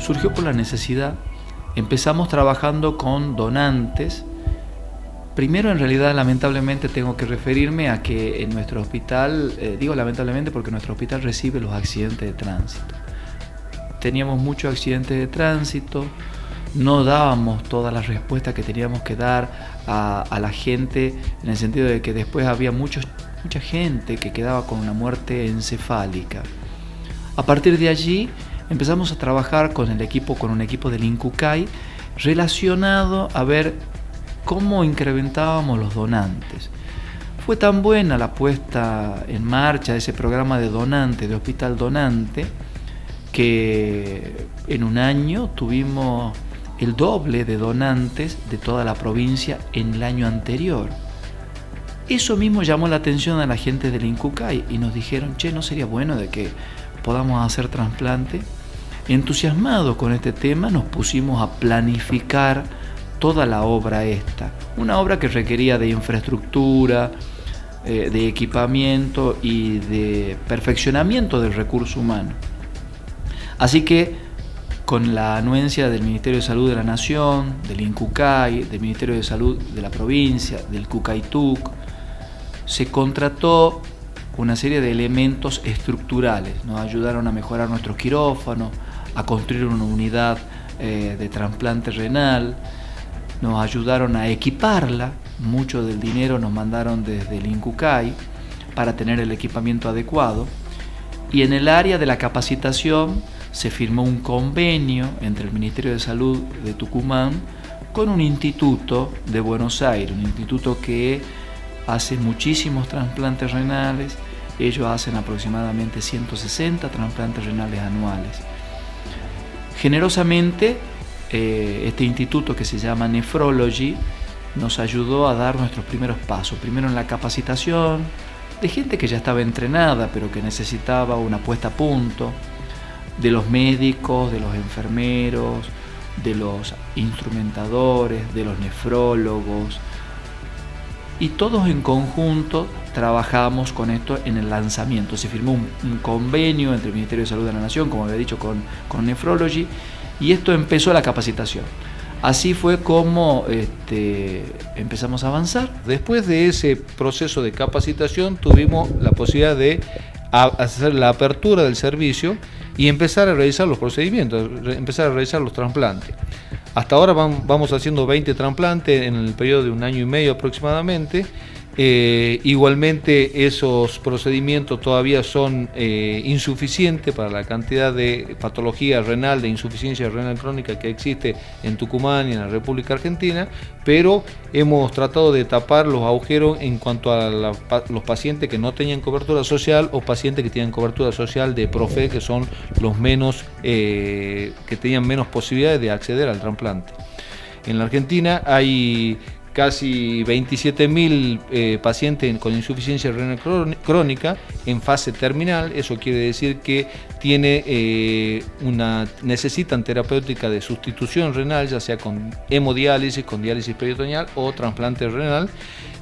surgió por la necesidad. Empezamos trabajando con donantes. Primero, en realidad, lamentablemente tengo que referirme a que en nuestro hospital, digo lamentablemente porque nuestro hospital recibe los accidentes de tránsito. Teníamos muchos accidentes de tránsito, no dábamos todas las respuestas que teníamos que dar a la gente, en el sentido de que después había mucha gente que quedaba con una muerte encefálica. A partir de allí empezamos a trabajar con un equipo del INCUCAI relacionado a ver cómo incrementábamos los donantes. Fue tan buena la puesta en marcha de ese programa de donante, de hospital donante, que en un año tuvimos el doble de donantes de toda la provincia en el año anterior. Eso mismo llamó la atención a la gente del INCUCAI y nos dijeron, ¿no sería bueno de que podamos hacer trasplante? Entusiasmados con este tema, nos pusimos a planificar toda la obra esta. Una obra que requería de infraestructura, de equipamiento y de perfeccionamiento del recurso humano. Así que, con la anuencia del Ministerio de Salud de la Nación, del INCUCAI, del Ministerio de Salud de la provincia, del CUCAITUC, se contrató una serie de elementos estructurales. Nos ayudaron a mejorar nuestros quirófanos, a construir una unidad de trasplante renal, nos ayudaron a equiparla, mucho del dinero nos mandaron desde el INCUCAI para tener el equipamiento adecuado, y en el área de la capacitación se firmó un convenio entre el Ministerio de Salud de Tucumán con un instituto de Buenos Aires, un instituto que hace muchísimos trasplantes renales. Ellos hacen aproximadamente 160 trasplantes renales anuales. Generosamente, este instituto, que se llama Nephrology, nos ayudó a dar nuestros primeros pasos. Primero en la capacitación de gente que ya estaba entrenada, pero que necesitaba una puesta a punto, de los médicos, de los enfermeros, de los instrumentadores, de los nefrólogos, y todos en conjunto trabajamos con esto en el lanzamiento. Se firmó un convenio entre el Ministerio de Salud de la Nación, como había dicho, con Nephrology, y esto empezó la capacitación. Así fue como empezamos a avanzar. Después de ese proceso de capacitación tuvimos la posibilidad de hacer la apertura del servicio y empezar a realizar los procedimientos, empezar a realizar los trasplantes. Hasta ahora vamos haciendo 20 trasplantes en el periodo de un año y medio aproximadamente. Igualmente esos procedimientos todavía son insuficientes para la cantidad de patología renal, de insuficiencia renal crónica que existe en Tucumán y en la República Argentina, pero hemos tratado de tapar los agujeros en cuanto a los pacientes que no tenían cobertura social o pacientes que tienen cobertura social de PROFE, que son los menos, que tenían menos posibilidades de acceder al trasplante. En la Argentina hay casi 27.000 pacientes con insuficiencia renal crónica en fase terminal. Eso quiere decir que necesitan terapéutica de sustitución renal, ya sea con hemodiálisis, con diálisis peritoneal o trasplante renal.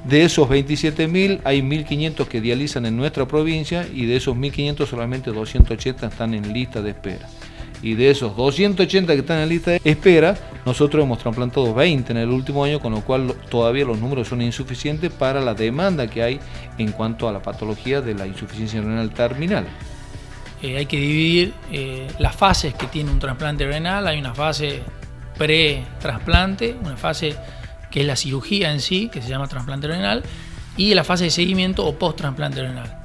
De esos 27.000 hay 1.500 que dializan en nuestra provincia, y de esos 1.500 solamente 280 están en lista de espera. Y de esos 280 que están en lista de espera, nosotros hemos trasplantado 20 en el último año, con lo cual todavía los números son insuficientes para la demanda que hay en cuanto a la patología de la insuficiencia renal terminal. Hay que dividir las fases que tiene un trasplante renal. Hay una fase pre-trasplante, una fase que es la cirugía en sí, que se llama trasplante renal, y la fase de seguimiento o post-trasplante renal.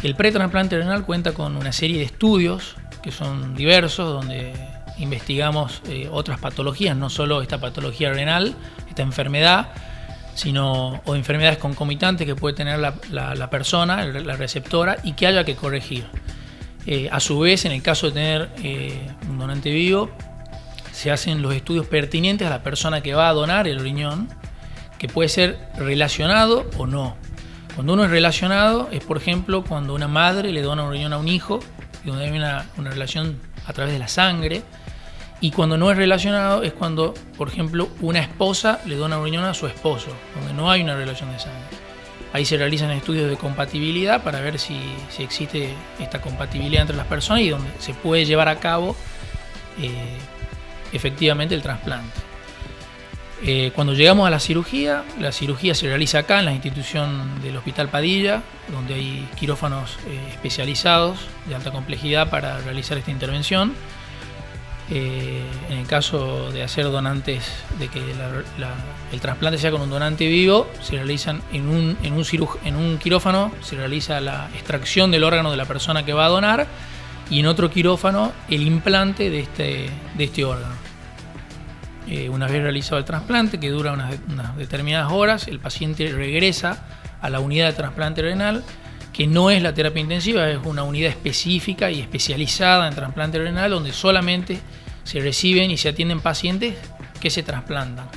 El pre-trasplante renal cuenta con una serie de estudios que son diversos, donde investigamos otras patologías, no solo esta patología renal, esta enfermedad, o enfermedades concomitantes que puede tener la persona, la receptora, y que haya que corregir. A su vez, en el caso de tener un donante vivo, se hacen los estudios pertinentes a la persona que va a donar el riñón, que puede ser relacionado o no. Cuando uno es relacionado es, por ejemplo, cuando una madre le dona un riñón a un hijo, donde hay una relación a través de la sangre. Y cuando no es relacionado es cuando, por ejemplo, una esposa le dona un riñón a su esposo, donde no hay una relación de sangre. Ahí se realizan estudios de compatibilidad para ver si existe esta compatibilidad entre las personas, y donde se puede llevar a cabo efectivamente el trasplante. Cuando llegamos a la cirugía se realiza acá en la institución del Hospital Padilla, donde hay quirófanos especializados de alta complejidad para realizar esta intervención. En el caso de hacer donantes, de que el trasplante sea con un donante vivo, se realizan en un quirófano, se realiza la extracción del órgano de la persona que va a donar, y en otro quirófano el implante de este órgano. Una vez realizado el trasplante, que dura unas determinadas horas, el paciente regresa a la unidad de trasplante renal, que no es la terapia intensiva, es una unidad específica y especializada en trasplante renal, donde solamente se reciben y se atienden pacientes que se trasplantan,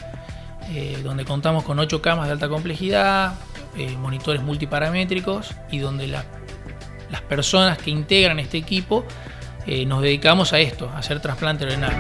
donde contamos con 8 camas de alta complejidad, monitores multiparamétricos, y donde las personas que integran este equipo nos dedicamos a esto, a hacer trasplante renal.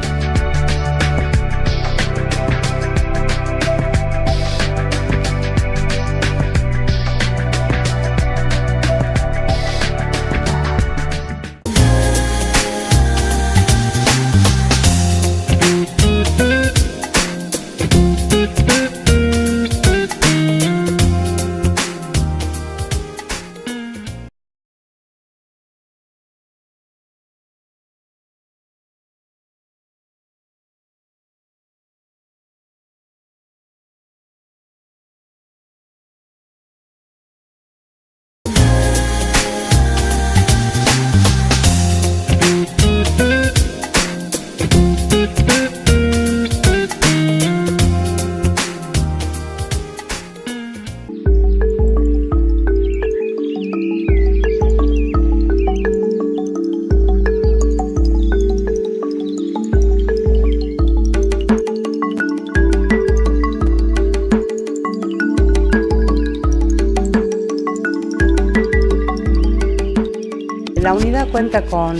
La unidad cuenta con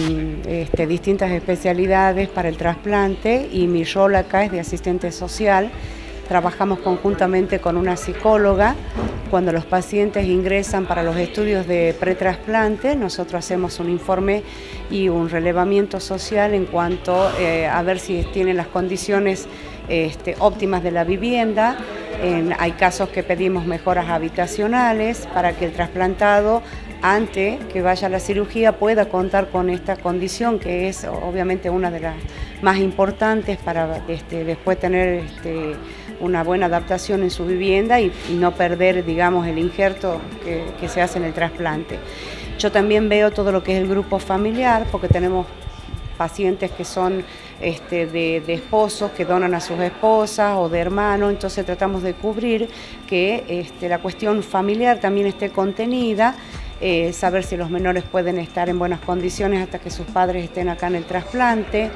distintas especialidades para el trasplante, y mi rol acá es de asistente social. Trabajamos conjuntamente con una psicóloga. Cuando los pacientes ingresan para los estudios de pretrasplante, nosotros hacemos un informe y un relevamiento social en cuanto a ver si tienen las condiciones óptimas de la vivienda. Hay casos que pedimos mejoras habitacionales para que el trasplantado, antes que vaya a la cirugía, pueda contar con esta condición, que es obviamente una de las más importantes para después tener una buena adaptación en su vivienda y no perder, digamos, el injerto que se hace en el trasplante. Yo también veo todo lo que es el grupo familiar, porque tenemos pacientes que son de esposos que donan a sus esposas o de hermanos, entonces tratamos de cubrir que la cuestión familiar también esté contenida, saber si los menores pueden estar en buenas condiciones hasta que sus padres estén acá en el trasplante.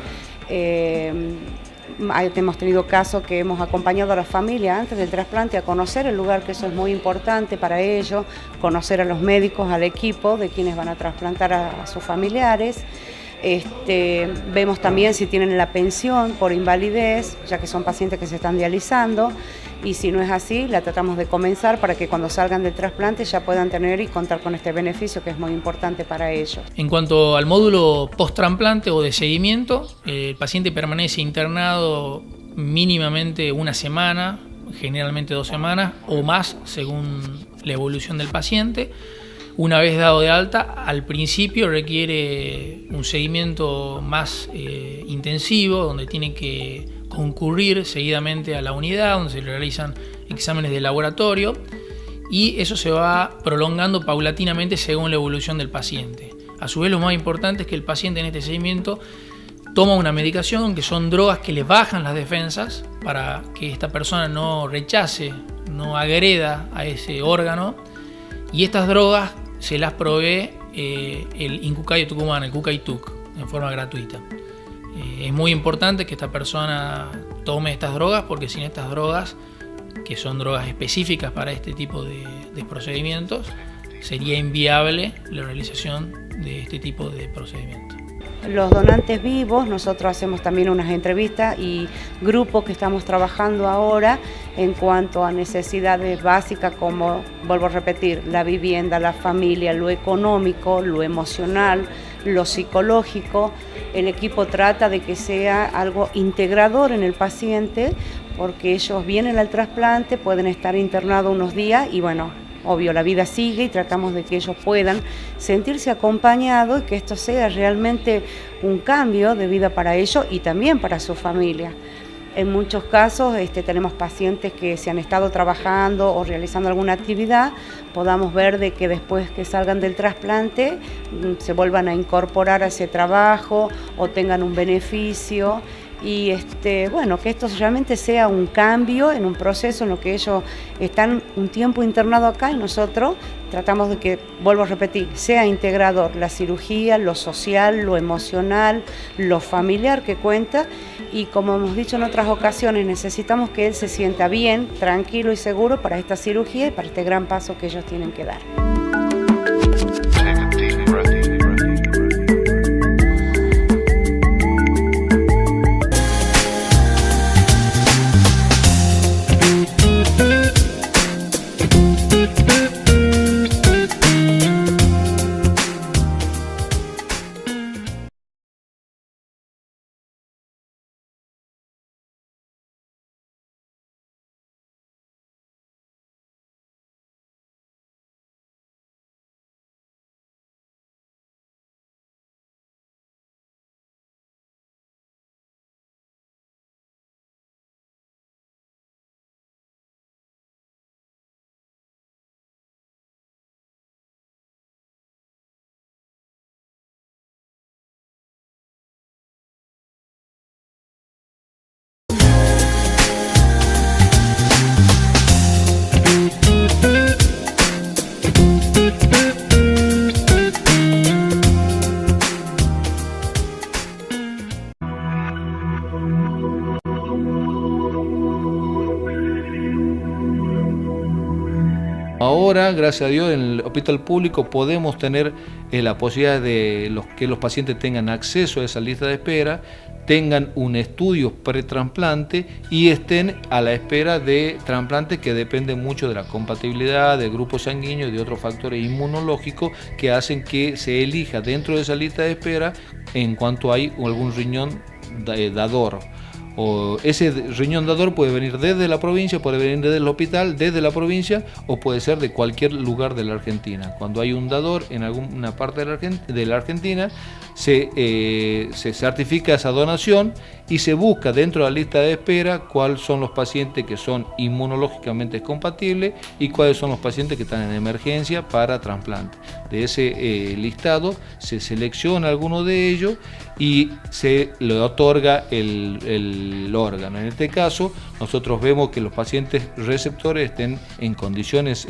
Hemos tenido casos que hemos acompañado a la familia antes del trasplante a conocer el lugar, que eso es muy importante para ellos, conocer a los médicos, al equipo de quienes van a trasplantar a sus familiares. Vemos también si tienen la pensión por invalidez, ya que son pacientes que se están dializando, y si no es así, la tratamos de comenzar para que cuando salgan del trasplante ya puedan tener y contar con este beneficio, que es muy importante para ellos. En cuanto al módulo post-trasplante o de seguimiento, el paciente permanece internado mínimamente una semana, generalmente 2 semanas o más, según la evolución del paciente. Una vez dado de alta, al principio requiere un seguimiento más intensivo, donde tiene que concurrir seguidamente a la unidad, donde se le realizan exámenes de laboratorio, y eso se va prolongando paulatinamente según la evolución del paciente. A su vez, lo más importante es que el paciente en este seguimiento toma una medicación, que son drogas que le bajan las defensas para que esta persona no rechace, no agreda a ese órgano, y estas drogas se las provee el Incucayo Tucumán, el Cucaytuc, en forma gratuita. Es muy importante que esta persona tome estas drogas, porque sin estas drogas, que son drogas específicas para este tipo de procedimientos, sería inviable la realización de este tipo de procedimientos. Los donantes vivos, nosotros hacemos también unas entrevistas y grupos que estamos trabajando ahora en cuanto a necesidades básicas como, vuelvo a repetir, la vivienda, la familia, lo económico, lo emocional, lo psicológico, el equipo trata de que sea algo integrador en el paciente, porque ellos vienen al trasplante, pueden estar internados unos días y bueno, obvio, la vida sigue y tratamos de que ellos puedan sentirse acompañados y que esto sea realmente un cambio de vida para ellos y también para su familia. En muchos casos tenemos pacientes que se han estado trabajando o realizando alguna actividad, podamos ver de que después que salgan del trasplante se vuelvan a incorporar a ese trabajo o tengan un beneficio. Y bueno, que esto realmente sea un cambio en un proceso en lo que ellos están un tiempo internados acá y nosotros tratamos de que, vuelvo a repetir, sea integrador la cirugía, lo social, lo emocional, lo familiar que cuenta, y como hemos dicho en otras ocasiones, necesitamos que él se sienta bien, tranquilo y seguro para esta cirugía y para este gran paso que ellos tienen que dar. Ahora, gracias a Dios, en el hospital público podemos tener la posibilidad de que los pacientes tengan acceso a esa lista de espera, tengan un estudio pretrasplante y estén a la espera de trasplantes que dependen mucho de la compatibilidad del grupo sanguíneo y de otros factores inmunológicos que hacen que se elija dentro de esa lista de espera en cuanto hay algún riñón dador. O ese riñón dador puede venir desde la provincia, puede venir desde el hospital, desde la provincia, o puede ser de cualquier lugar de la Argentina. Cuando hay un dador en alguna parte de la Argentina, se certifica esa donación y se busca dentro de la lista de espera cuáles son los pacientes que son inmunológicamente compatibles y cuáles son los pacientes que están en emergencia para trasplante. De ese listado se selecciona alguno de ellos y se le otorga el órgano. En este caso, nosotros vemos que los pacientes receptores estén en condiciones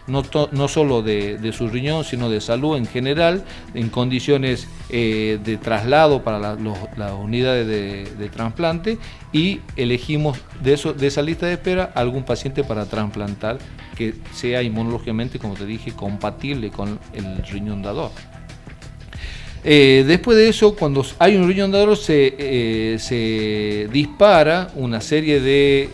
no solo de su riñón, sino de salud en general, en condiciones de traslado para las unidades de trasplante, y elegimos de esa lista de espera algún paciente para trasplantar que sea inmunológicamente, como te dije, compatible con el riñón dador. Después de eso, cuando hay un riñón dador, se dispara una serie de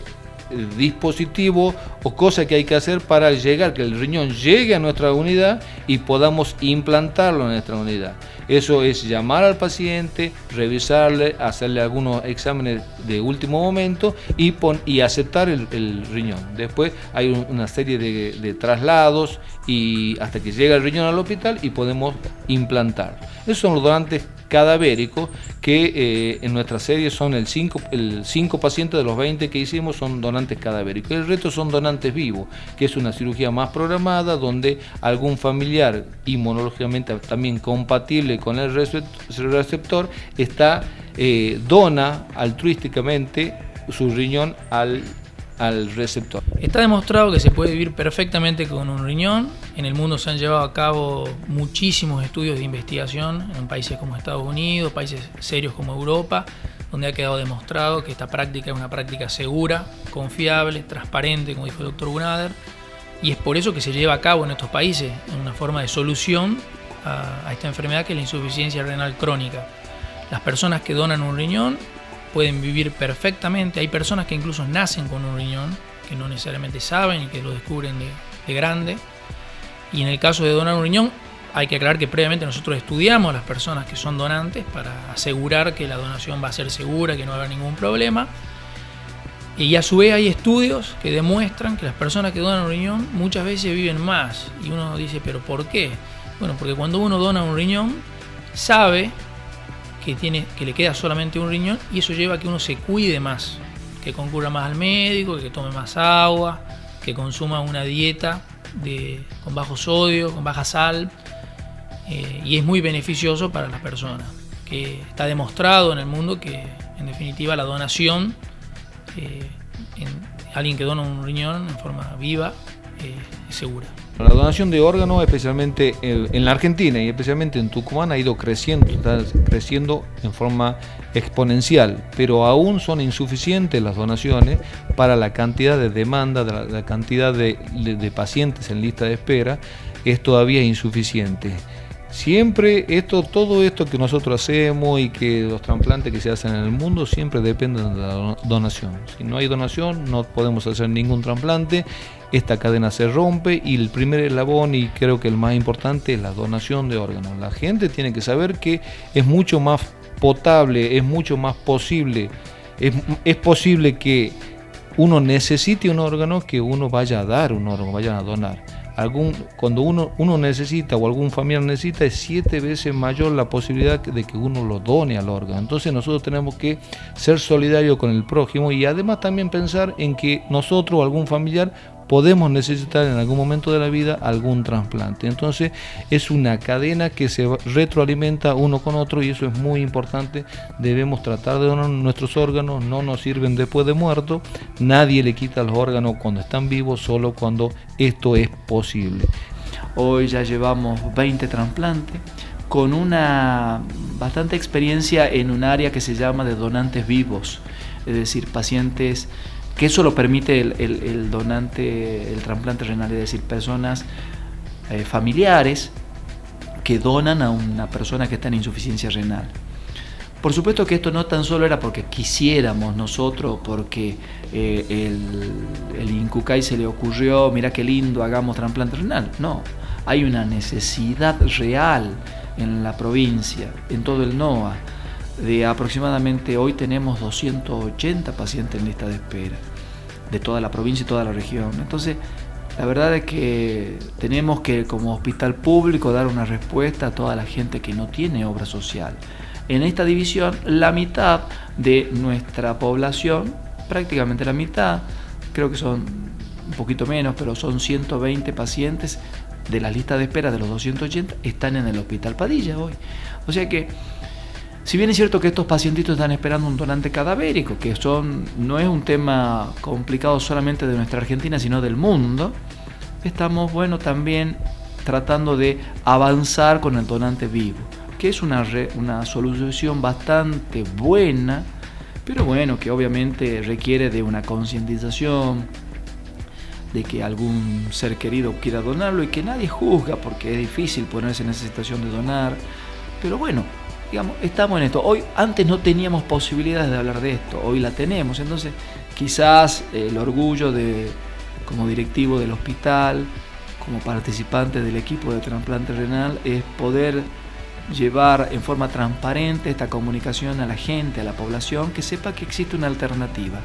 dispositivos o cosas que hay que hacer para que el riñón llegue a nuestra unidad y podamos implantarlo en nuestra unidad. Eso es llamar al paciente, revisarle, hacerle algunos exámenes de último momento y aceptar el riñón. Después hay una serie de traslados y hasta que llega el riñón al hospital y podemos implantar. Esos son los donantes cadavéricos que en nuestra serie son el 5 pacientes de los 20 que hicimos son donantes cadavéricos. El resto son donantes vivos, que es una cirugía más programada donde algún familiar inmunológicamente también compatible con el receptor dona altruísticamente su riñón al receptor. Está demostrado que se puede vivir perfectamente con un riñón. En el mundo se han llevado a cabo muchísimos estudios de investigación en países como Estados Unidos, países serios como Europa, donde ha quedado demostrado que esta práctica es una práctica segura, confiable, transparente, como dijo el doctor Bunader, y es por eso que se lleva a cabo en estos países en una forma de solución a esta enfermedad que es la insuficiencia renal crónica. Las personas que donan un riñón pueden vivir perfectamente. Hay personas que incluso nacen con un riñón, que no necesariamente saben y que lo descubren de grande. Y en el caso de donar un riñón, Hay que aclarar que previamente nosotros estudiamos a las personas que son donantes para asegurar que la donación va a ser segura, que no va a haber ningún problema. Y a su vez hay estudios que demuestran que las personas que donan un riñón muchas veces viven más. Y uno dice, ¿pero por qué? Bueno, porque cuando uno dona un riñón, sabe que le queda solamente un riñón, y eso lleva a que uno se cuide más, que concurra más al médico, que tome más agua, que consuma una dieta con bajo sodio, con baja sal, y es muy beneficioso para las personas. Que está demostrado en el mundo que, en definitiva, la donación, alguien que dona un riñón en forma viva, es segura. La donación de órganos, especialmente en la Argentina y especialmente en Tucumán, ha ido creciendo, está creciendo en forma exponencial, pero aún son insuficientes las donaciones para la cantidad de demanda, la cantidad de pacientes en lista de espera, es todavía insuficiente. Siempre todo esto que nosotros hacemos y que los trasplantes que se hacen en el mundo siempre dependen de la donación. Si no hay donación no podemos hacer ningún trasplante, esta cadena se rompe y el primer eslabón, y creo que el más importante, es la donación de órganos. La gente tiene que saber que es mucho más potable, es mucho más posible, es posible que uno necesite un órgano que uno vaya a dar un órgano, vaya a donar. Cuando uno necesita o algún familiar necesita, es 7 veces mayor la posibilidad de que uno lo done al órgano. Entonces nosotros tenemos que ser solidarios con el prójimo y además también pensar en que nosotros o algún familiar podemos necesitar en algún momento de la vida algún trasplante. Entonces es una cadena que se retroalimenta uno con otro y eso es muy importante. Debemos tratar de donar nuestros órganos, no nos sirven después de muerto, nadie le quita los órganos cuando están vivos, solo cuando esto es posible. Hoy ya llevamos 20 trasplantes con una bastante experiencia en un área que se llama de donantes vivos, es decir, pacientes que eso lo permite el donante, el trasplante renal, es decir, personas familiares que donan a una persona que está en insuficiencia renal. Por supuesto que esto no tan solo era porque quisiéramos nosotros, porque el INCUCAI se le ocurrió, mira qué lindo, hagamos trasplante renal. No, hay una necesidad real en la provincia, en todo el NOA, de aproximadamente, hoy tenemos 280 pacientes en lista de espera, de toda la provincia y toda la región. Entonces, la verdad es que tenemos que, como hospital público, dar una respuesta a toda la gente que no tiene obra social. En esta división, la mitad de nuestra población, prácticamente la mitad, creo que son un poquito menos, pero son 120 pacientes de la lista de espera de los 280, están en el Hospital Padilla hoy. O sea que, si bien es cierto que estos pacientitos están esperando un donante cadavérico, que no es un tema complicado solamente de nuestra Argentina, sino del mundo, estamos, también tratando de avanzar con el donante vivo, que es una solución bastante buena, pero que obviamente requiere de una concientización, de que algún ser querido quiera donarlo y que nadie juzga, porque es difícil ponerse en esa situación de donar, pero digamos, estamos en esto. Antes no teníamos posibilidades de hablar de esto, hoy la tenemos. Entonces, quizás el orgullo como directivo del hospital, como participante del equipo de trasplante renal, es poder llevar en forma transparente esta comunicación a la gente, a la población, que sepa que existe una alternativa,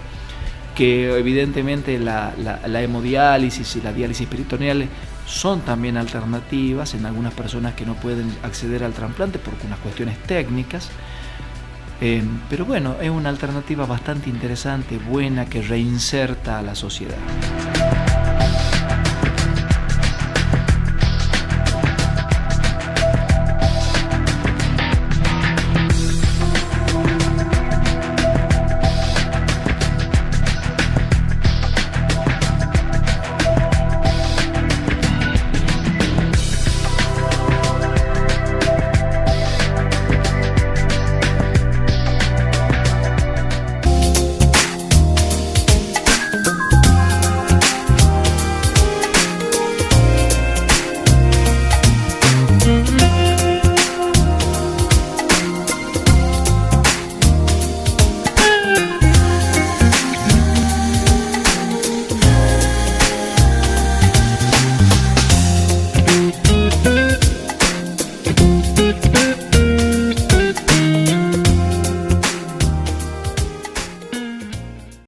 que evidentemente la hemodiálisis y la diálisis peritoneal son también alternativas en algunas personas que no pueden acceder al trasplante por unas cuestiones técnicas, pero es una alternativa bastante interesante, buena, que reinserta a la sociedad.